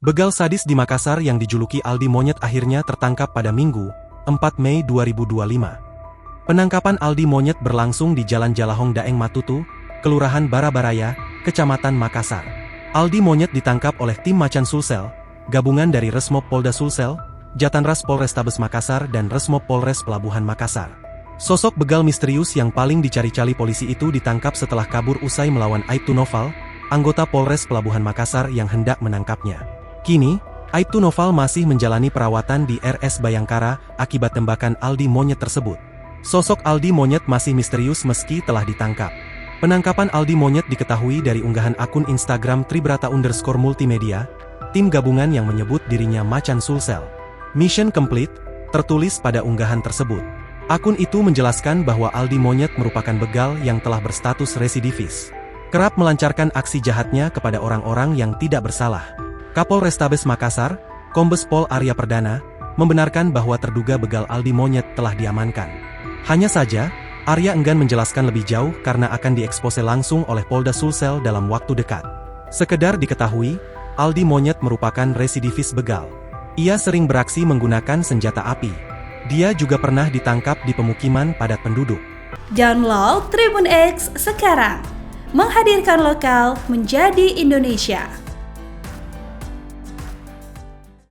Begal sadis di Makassar yang dijuluki Aldi Monyet akhirnya tertangkap pada Minggu, 4 Mei 2025. Penangkapan Aldi Monyet berlangsung di Jalan Jalahong Daeng Matutu, Kelurahan Barabaraya, Kecamatan Makassar. Aldi Monyet ditangkap oleh tim Macan Sulsel, gabungan dari Resmob Polda Sulsel, Jatanras Polrestabes Makassar dan Resmob Polres Pelabuhan Makassar. Sosok begal misterius yang paling dicari-cari polisi itu ditangkap setelah kabur usai melawan Aibtu Noval, anggota Polres Pelabuhan Makassar yang hendak menangkapnya. Kini, Aibtu Noval masih menjalani perawatan di RS Bayangkara akibat tembakan Aldi Monyet tersebut. Sosok Aldi Monyet masih misterius meski telah ditangkap. Penangkapan Aldi Monyet diketahui dari unggahan akun Instagram Tribrata_multimedia, tim gabungan yang menyebut dirinya Macan Sulsel. Mission complete, tertulis pada unggahan tersebut. Akun itu menjelaskan bahwa Aldi Monyet merupakan begal yang telah berstatus residivis. Kerap melancarkan aksi jahatnya kepada orang-orang yang tidak bersalah. Kapolrestabes Makassar, Kombes Pol Arya Perdana, membenarkan bahwa terduga begal Aldi Monyet telah diamankan. Hanya saja, Arya enggan menjelaskan lebih jauh karena akan diekspose langsung oleh Polda Sulsel dalam waktu dekat. Sekedar diketahui, Aldi Monyet merupakan residivis begal. Ia sering beraksi menggunakan senjata api. Dia juga pernah ditangkap di pemukiman padat penduduk. Download Tribun X sekarang, menghadirkan lokal menjadi Indonesia.